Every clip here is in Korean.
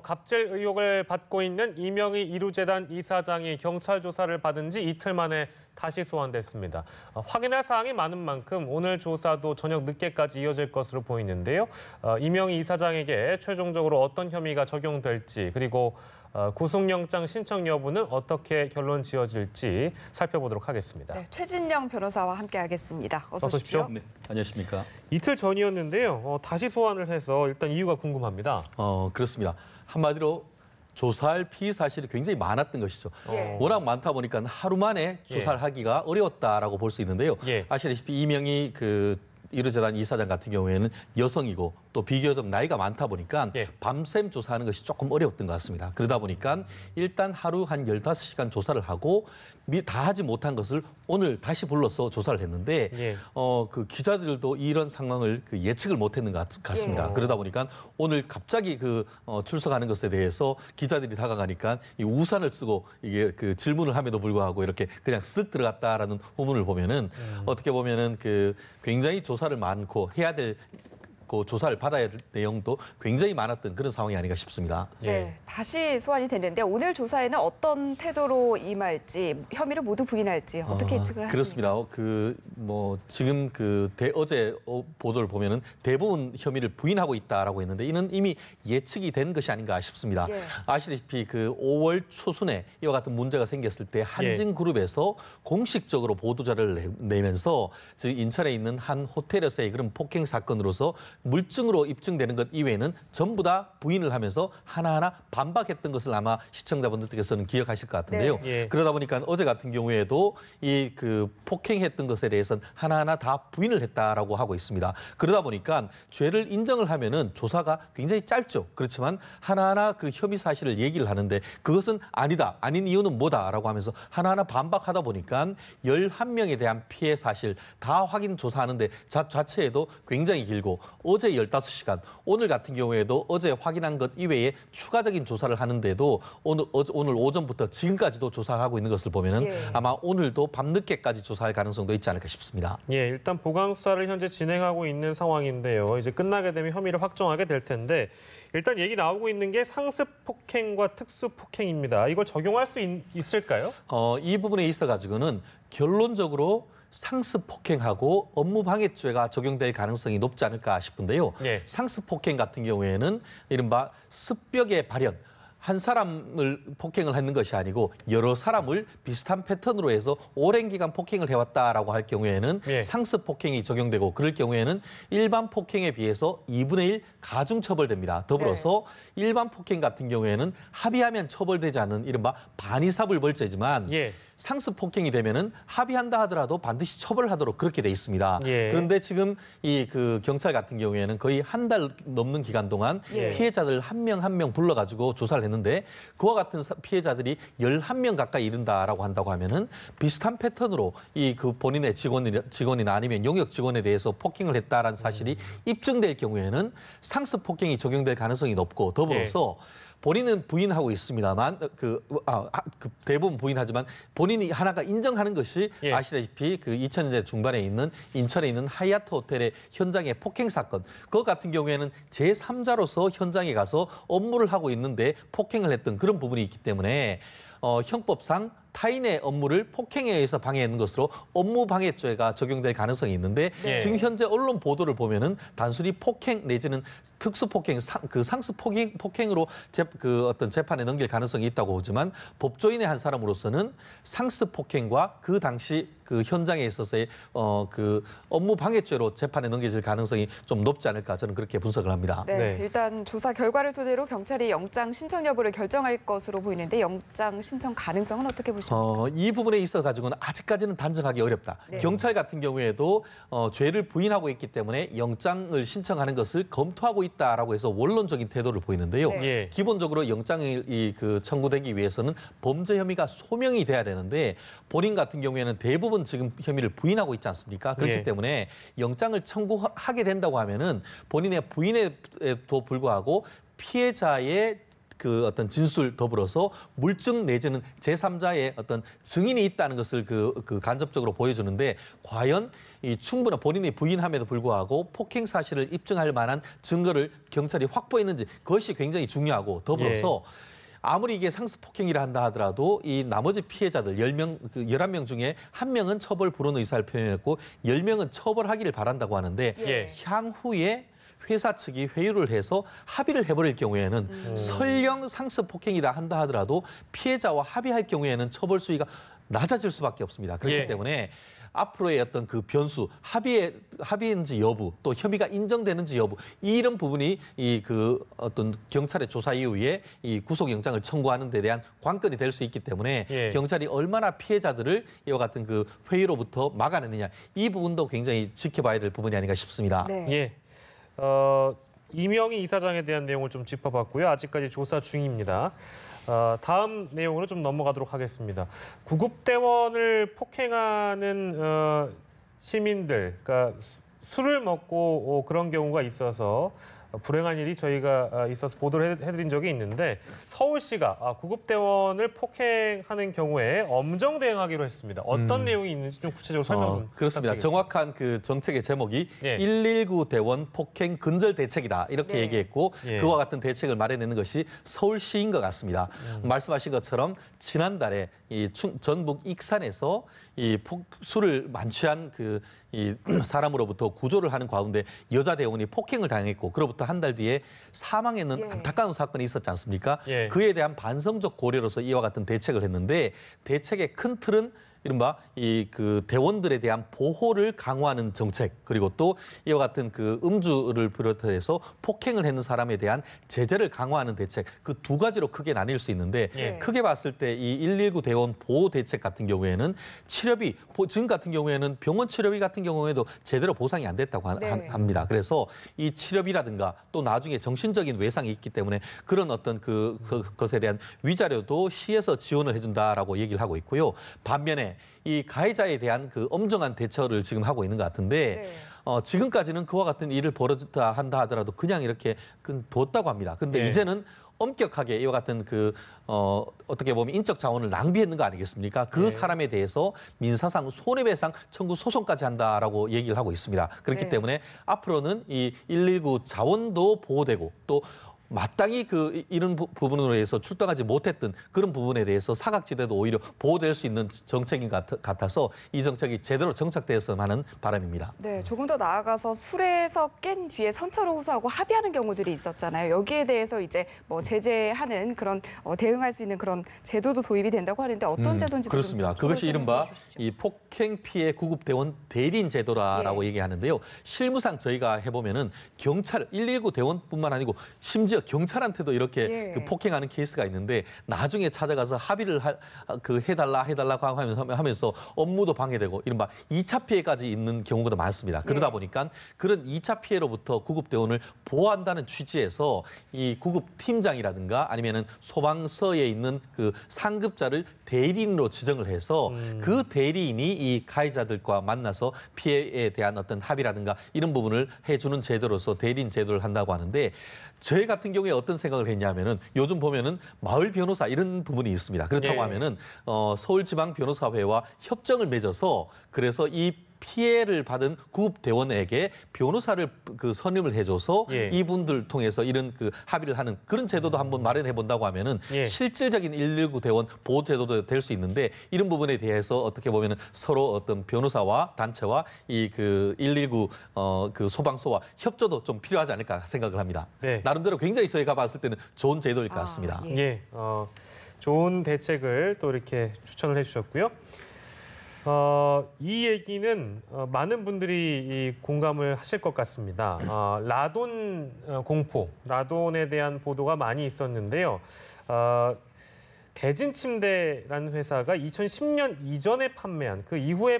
갑질 의혹을 받고 있는 이명희 이루재단 이사장이 경찰 조사를 받은 지 이틀 만에 다시 소환됐습니다. 확인할 사항이 많은 만큼 오늘 조사도 저녁 늦게까지 이어질 것으로 보이는데요. 이명희 이사장에게 최종적으로 어떤 혐의가 적용될지 그리고 구속영장 신청 여부는 어떻게 결론 지어질지 살펴보도록 하겠습니다. 네, 최진영 변호사와 함께하겠습니다. 어서 오십시오. 네, 안녕하십니까. 이틀 전이었는데요. 다시 소환을 해서 일단 이유가 궁금합니다. 그렇습니다. 한마디로 조사할 피의 사실이 굉장히 많았던 것이죠. 예. 워낙 많다 보니까 하루 만에 조사를 하기가 어려웠다라고 볼 수 있는데요. 예. 아시다시피 이명희 이루재단 이사장 같은 경우에는 여성이고 또 비교적 나이가 많다 보니까 밤샘 조사하는 것이 조금 어려웠던 것 같습니다. 그러다 보니까 일단 하루 한 15시간 조사를 하고 다 하지 못한 것을 오늘 다시 불러서 조사를 했는데 그 기자들도 이런 상황을 예측을 못했는 것 같습니다. 그러다 보니까 오늘 갑자기 출석하는 것에 대해서 기자들이 다가가니까 이 우산을 쓰고 이게 질문을 함에도 불구하고 이렇게 그냥 쓱 들어갔다라는 후문을 보면은 어떻게 보면은 굉장히 조사를 많고 해야 될 조사를 받아야 될 내용도 굉장히 많았던 그런 상황이 아닌가 싶습니다. 네, 다시 소환이 됐는데 오늘 조사에는 어떤 태도로 임할지 혐의를 모두 부인할지 어떻게 예측을 하십니까? 그렇습니다. 지금 어제 보도를 보면은 대부분 혐의를 부인하고 있다라고 했는데 이는 이미 예측이 된 것이 아닌가 싶습니다. 아시다시피 5월 초순에 이와 같은 문제가 생겼을 때 한진그룹에서 공식적으로 보도자를 내면서 즉 인천에 있는 한 호텔에서의 그런 폭행 사건으로서 물증으로 입증되는 것 이외에는 전부 다 부인을 하면서 하나하나 반박했던 것을 아마 시청자분들께서는 기억하실 것 같은데요. 그러다 보니까 어제 같은 경우에도 이 폭행했던 것에 대해서는 하나하나 다 부인을 했다라고 하고 있습니다. 그러다 보니까 죄를 인정을 하면은 조사가 굉장히 짧죠. 그렇지만 하나하나 혐의 사실을 얘기를 하는데 그것은 아니다. 아닌 이유는 뭐다라고 하면서 하나하나 반박하다 보니까 11명에 대한 피해 사실 다 확인 조사하는데 자체에도 굉장히 길고 어제 15시간, 오늘 같은 경우에도 어제 확인한 것 이외에 추가적인 조사를 하는데도 오늘 오전부터 지금까지도 조사하고 있는 것을 보면은 아마 오늘도 밤늦게까지 조사할 가능성도 있지 않을까 싶습니다. 일단 보강 수사를 현재 진행하고 있는 상황인데요. 이제 끝나게 되면 혐의를 확정하게 될 텐데 일단 얘기 나오고 있는 게 상습 폭행과 특수 폭행입니다. 이걸 적용할 수 있을까요? 이 부분에 있어 가지고는 결론적으로 상습 폭행하고 업무방해죄가 적용될 가능성이 높지 않을까 싶은데요. 상습 폭행 같은 경우에는 이른바 습벽의 발현, 한 사람을 폭행을 했는 것이 아니고 여러 사람을 비슷한 패턴으로 해서 오랜 기간 폭행을 해왔다라고 할 경우에는 상습 폭행이 적용되고 그럴 경우에는 일반 폭행에 비해서 2분의 1 가중 처벌됩니다. 더불어서 일반 폭행 같은 경우에는 합의하면 처벌되지 않는 이른바 반의사불벌죄지만 상습 폭행이 되면은 합의한다 하더라도 반드시 처벌을 하도록 그렇게 돼 있습니다. 그런데 지금 경찰 같은 경우에는 거의 한 달 넘는 기간 동안 피해자들 한 명 한 명 불러가지고 조사를 했는데 그와 같은 피해자들이 11명 가까이 이른다라고 한다고 하면은 비슷한 패턴으로 본인의 직원이나 아니면 용역 직원에 대해서 폭행을 했다라는 사실이 입증될 경우에는 상습 폭행이 적용될 가능성이 높고 더불어서 본인은 부인하고 있습니다만 대부분 부인하지만 본인이 하나가 인정하는 것이 아시다시피 2000년대 중반에 있는 인천에 있는 하얏트 호텔의 현장의 폭행 사건 그것 같은 경우에는 제3자로서 현장에 가서 업무를 하고 있는데 폭행을 했던 그런 부분이 있기 때문에 형법상 타인의 업무를 폭행에 의해서 방해하는 것으로 업무방해죄가 적용될 가능성이 있는데 지금 현재 언론 보도를 보면은 단순히 폭행 내지는 특수폭행, 상습 폭행으로 어떤 재판에 넘길 가능성이 있다고 보지만 법조인의 한 사람으로서는 상습 폭행과 그 당시 현장에 있어서의 업무방해죄로 재판에 넘겨질 가능성이 좀 높지 않을까 저는 그렇게 분석을 합니다. 일단 조사 결과를 토대로 경찰이 영장 신청 여부를 결정할 것으로 보이는데 영장 신청 가능성은 어떻게 보십니까? 이 부분에 있어 가지고는 아직까지는 단정하기 어렵다. 경찰 같은 경우에도 죄를 부인하고 있기 때문에 영장을 신청하는 것을 검토하고 있다라고 해서 원론적인 태도를 보이는데요. 기본적으로 영장이 청구되기 위해서는 범죄 혐의가 소명이 돼야 되는데 본인 같은 경우에는 대부분 지금 혐의를 부인하고 있지 않습니까? 그렇기 때문에 영장을 청구하게 된다고 하면은 본인의 부인에도 불구하고 피해자의 그 어떤 진술 더불어서 물증 내지는 제3자의 어떤 증인이 있다는 것을 그 간접적으로 보여주는데 과연 이 충분한 본인이 부인함에도 불구하고 폭행 사실을 입증할 만한 증거를 경찰이 확보했는지 그것이 굉장히 중요하고 더불어서 아무리 이게 상습 폭행이라 한다 하더라도 이 나머지 피해자들 11명 중에 1명은 처벌 불원 의사를 표현했고 10명은 처벌하기를 바란다고 하는데 향후에 회사 측이 회유를 해서 합의를 해버릴 경우에는 설령 상습 폭행이다 한다 하더라도 피해자와 합의할 경우에는 처벌 수위가 낮아질 수밖에 없습니다. 그렇기 때문에 앞으로의 어떤 그 변수, 합의인지 여부, 또 혐의가 인정되는지 여부, 이런 부분이 이 그 어떤 경찰의 조사 이후에 이 구속영장을 청구하는 데 대한 관건이 될 수 있기 때문에 경찰이 얼마나 피해자들을 이와 같은 그 회의로부터 막아내느냐, 이 부분도 굉장히 지켜봐야 될 부분이 아닌가 싶습니다. 네. 이명희 이사장에 대한 내용을 좀 짚어봤고요. 아직까지 조사 중입니다. 다음 내용으로 좀 넘어가도록 하겠습니다. 구급대원을 폭행하는 시민들, 그러니까 술을 먹고 그런 경우가 있어서 불행한 일이 저희가 있어서 보도를 해드린 적이 있는데 서울시가 구급대원을 폭행하는 경우에 엄정 대응하기로 했습니다. 어떤 내용이 있는지 좀 구체적으로 설명 좀 그렇습니다. 정확한 그 정책의 제목이 119 대원 폭행 근절 대책이다 이렇게 얘기했고 그와 같은 대책을 마련하는 것이 서울시인 것 같습니다. 말씀하신 것처럼 지난달에 이 전북 익산에서 이 술을 만취한 이 사람으로부터 구조를 하는 가운데 여자 대원이 폭행을 당했고 그로부터 한 달 뒤에 사망했는 안타까운 사건이 있었지 않습니까? 그에 대한 반성적 고려로서 이와 같은 대책을 했는데 대책의 큰 틀은 이른바 이 그 대원들에 대한 보호를 강화하는 정책 그리고 또 이와 같은 그 음주를 비롯해서 폭행을 했는 사람에 대한 제재를 강화하는 대책 그 두 가지로 크게 나뉠 수 있는데 크게 봤을 때 이 119 대원 보호 대책 같은 경우에는 치료비 지금 같은 경우에는 병원 치료비 같은 경우에도 제대로 보상이 안 됐다고 합니다. 그래서 이 치료비라든가 또 나중에 정신적인 외상이 있기 때문에 그런 어떤 그것에 대한 위자료도 시에서 지원을 해준다라고 얘기를 하고 있고요. 반면에 이 가해자에 대한 그 엄정한 대처를 지금 하고 있는 것 같은데 지금까지는 그와 같은 일을 벌어졌다 한다 하더라도 그냥 이렇게 뒀다고 합니다. 근데 이제는 엄격하게 이와 같은 어떻게 보면 인적 자원을 낭비했는 거 아니겠습니까? 그 사람에 대해서 민사상 손해배상 청구 소송까지 한다라고 얘기를 하고 있습니다. 그렇기 때문에 앞으로는 이 119 자원도 보호되고 또 마땅히 이런 부분으로 해서 출동하지 못했던 그런 부분에 대해서 사각지대도 오히려 보호될 수 있는 정책인 것 같아서 이 정책이 제대로 정착되었으면 하는 바람입니다. 네, 조금 더 나아가서 술에서 깬 뒤에 선처를 호소하고 합의하는 경우들이 있었잖아요. 여기에 대해서 이제 뭐 제재하는 그런 대응할 수 있는 그런 제도도 도입이 된다고 하는데 어떤 제도인지 그렇습니다. 그것이 이른바 이 폭행 피해 구급 대원 대리인 제도라고 얘기하는데요. 실무상 저희가 해보면은 경찰 119 대원뿐만 아니고 심지어 경찰한테도 이렇게 폭행하는 케이스가 있는데 나중에 찾아가서 합의를 해달라고 하면서 업무도 방해되고 이른바 2차 피해까지 있는 경우가 많습니다. 그러다 보니까 그런 2차 피해로부터 구급대원을 보호한다는 취지에서 이 구급팀장이라든가 아니면은 소방서에 있는 그 상급자를 대리인으로 지정을 해서 그 대리인이 이 가해자들과 만나서 피해에 대한 어떤 합의라든가 이런 부분을 해주는 제도로서 대리인 제도를 한다고 하는데 저희 같은 경우에 어떤 생각을 했냐면은 요즘 보면은 마을 변호사 이런 부분이 있습니다. 그렇다고 하면은 서울지방변호사회와 협정을 맺어서 그래서 이 피해를 받은 구급대원에게 변호사를 선임을 해줘서 이분들 통해서 이런 합의를 하는 그런 제도도 한번 마련해 본다고 하면은 실질적인 119 대원 보호 제도도 될 수 있는데 이런 부분에 대해서 어떻게 보면은 서로 어떤 변호사와 단체와 이 119 소방서와 협조도 좀 필요하지 않을까 생각을 합니다. 나름대로 굉장히 저희가 봤을 때는 좋은 제도일 것 같습니다. 좋은 대책을 또 이렇게 추천을 해주셨고요. 이 얘기는 많은 분들이 공감을 하실 것 같습니다. 라돈 공포, 라돈에 대한 보도가 많이 있었는데요. 대진침대라는 회사가 2010년 이전에 판매한, 그 이후에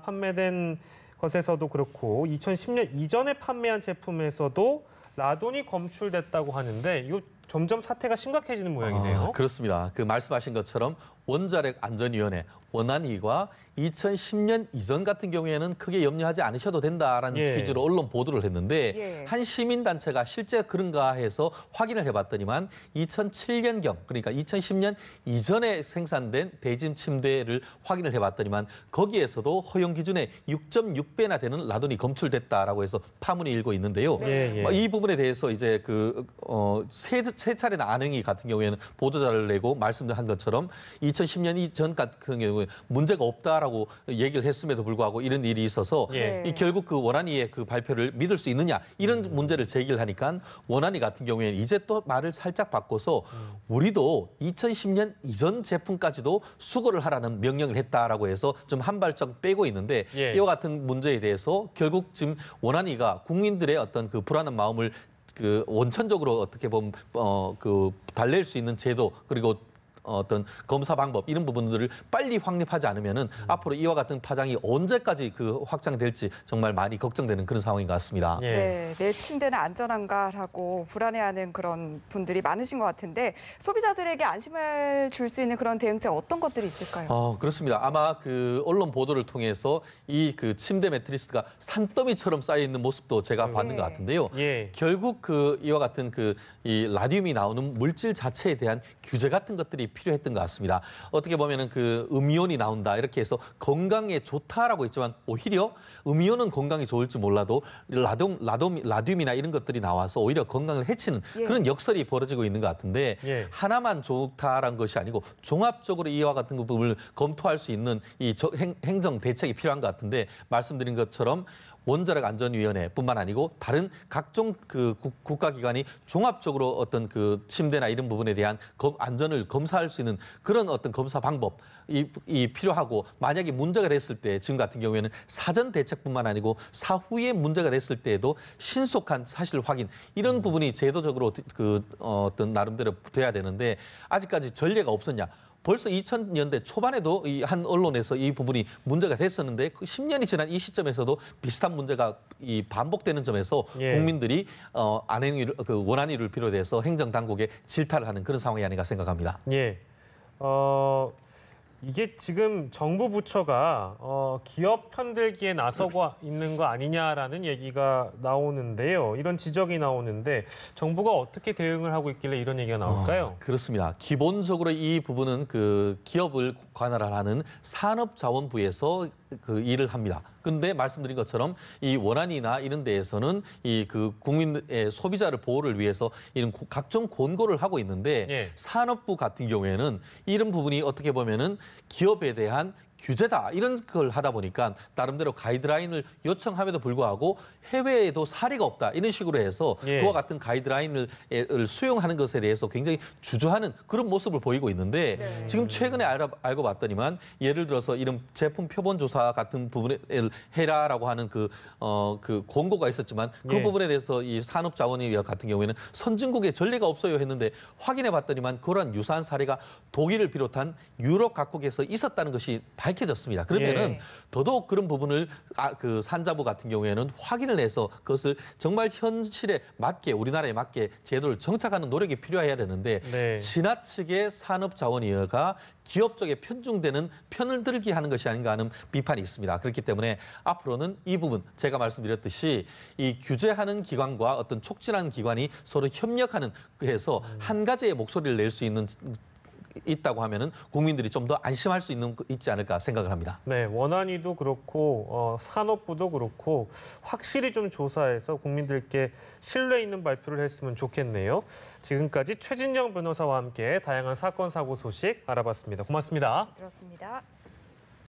판매된 것에서도 그렇고 2010년 이전에 판매한 제품에서도 라돈이 검출됐다고 하는데 이거 점점 사태가 심각해지는 모양이네요. 그렇습니다. 그 말씀하신 것처럼 원자력 안전위원회 원안위가 2010년 이전 같은 경우에는 크게 염려하지 않으셔도 된다라는 예. 취지로 언론 보도를 했는데 예. 한 시민단체가 실제 그런가 해서 확인을 해봤더니만 2007년경 그러니까 2010년 이전에 생산된 대짐 침대를 확인을 해봤더니만 거기에서도 허용 기준의 6.6배나 되는 라돈이 검출됐다라고 해서 파문이 일고 있는데요. 예, 예. 이 부분에 대해서 이제 세 차례나 안흥이 같은 경우에는 보도자를 내고 말씀한 것처럼 2010년 이전 같은 경우에 문제가 없다라고 얘기를 했음에도 불구하고 이런 일이 있어서 예. 이 결국 그 원안위의 그 발표를 믿을 수 있느냐 이런 문제를 제기를 하니까 원안위 같은 경우에는 이제 또 말을 살짝 바꿔서 우리도 2010년 이전 제품까지도 수거를 하라는 명령을 했다라고 해서 좀 한 발짝 빼고 있는데 예. 이와 같은 문제에 대해서 결국 지금 원안위가 국민들의 어떤 그 불안한 마음을 그 원천적으로 어떻게 보면 그 달랠 수 있는 제도 그리고 어떤 검사 방법 이런 부분들을 빨리 확립하지 않으면은 앞으로 이와 같은 파장이 언제까지 그 확장될지 정말 많이 걱정되는 그런 상황인 것 같습니다. 예. 네, 내 침대는 안전한가라고 불안해하는 그런 분들이 많으신 것 같은데 소비자들에게 안심을 줄 수 있는 그런 대응책 어떤 것들이 있을까요? 그렇습니다. 아마 그 언론 보도를 통해서 이 그 침대 매트리스가 산더미처럼 쌓여 있는 모습도 제가 봤는 것 같은데요. 예. 결국 그 이와 같은 그 이 라듐이 나오는 물질 자체에 대한 규제 같은 것들이 필요했던 것 같습니다. 어떻게 보면은 그 음이온이 나온다 이렇게 해서 건강에 좋다라고 했지만 오히려 음이온은 건강에 좋을지 몰라도 라듐이나 이런 것들이 나와서 오히려 건강을 해치는 그런 역설이 벌어지고 있는 것 같은데 예. 하나만 좋다라는 것이 아니고 종합적으로 이와 같은 부분을 검토할 수 있는 이 행정 대책이 필요한 것 같은데 말씀드린 것처럼 원자력 안전위원회뿐만 아니고 다른 각종 그 국가기관이 종합적으로 어떤 그 침대나 이런 부분에 대한 안전을 검사할 수 있는 그런 어떤 검사 방법 이 필요하고 만약에 문제가 됐을 때 지금 같은 경우에는 사전 대책뿐만 아니고 사후에 문제가 됐을 때에도 신속한 사실 확인 이런 부분이 제도적으로 어떤 나름대로 돼야 되는데 아직까지 전례가 없었냐? 벌써 2000년대 초반에도 이 한 언론에서 이 부분이 문제가 됐었는데 10년이 지난 이 시점에서도 비슷한 문제가 이 반복되는 점에서 예. 국민들이 원안위를 비롯해서 행정 당국에 질타를 하는 그런 상황이 아닌가 생각합니다. 예. 이게 지금 정부 부처가 기업 편들기에 나서고 있는 거 아니냐라는 얘기가 나오는데요. 이런 지적이 나오는데 정부가 어떻게 대응을 하고 있길래 이런 얘기가 나올까요? 그렇습니다. 기본적으로 이 부분은 그 기업을 관할하는 산업자원부에서 그 일을 합니다. 그런데 말씀드린 것처럼 이 원안이나 이런 데에서는 이 그 국민의 소비자를 보호를 위해서 이런 각종 권고를 하고 있는데 예. 산업부 같은 경우에는 이런 부분이 어떻게 보면은 기업에 대한 규제다 이런 걸 하다 보니까 나름대로 가이드라인을 요청함에도 불구하고 해외에도 사례가 없다 이런 식으로 해서 예. 그와 같은 가이드라인을 수용하는 것에 대해서 굉장히 주저하는 그런 모습을 보이고 있는데 네. 지금 최근에 알고 봤더니만 예를 들어서 이런 제품 표본 조사 같은 부분을 해라라고 하는 그 권고가 있었지만 그 예. 부분에 대해서 이 산업자원위 같은 경우에는 선진국에 전례가 없어요 했는데 확인해 봤더니만 그러한 유사한 사례가 독일을 비롯한 유럽 각국에서 있었다는 것이 밝혀졌습니다. 그러면은 예. 더더욱 그런 부분을 그 산자부 같은 경우에는 확인을 해서 그것을 정말 현실에 맞게 우리나라에 맞게 제도를 정착하는 노력이 필요해야 되는데 네. 지나치게 산업자원위가 기업 쪽에 편중되는 편을 들게 하는 것이 아닌가 하는 비판이 있습니다. 그렇기 때문에 앞으로는 이 부분 제가 말씀드렸듯이 이 규제하는 기관과 어떤 촉진하는 기관이 서로 협력하는 그래서 한 가지의 목소리를 낼 수 있다고 하면은 국민들이 좀 더 안심할 수 있지 않을까 생각을 합니다. 네, 원안위도 그렇고 산업부도 그렇고 확실히 좀 조사해서 국민들께 신뢰 있는 발표를 했으면 좋겠네요. 지금까지 최진영 변호사와 함께 다양한 사건 사고 소식 알아봤습니다. 고맙습니다. 들었습니다.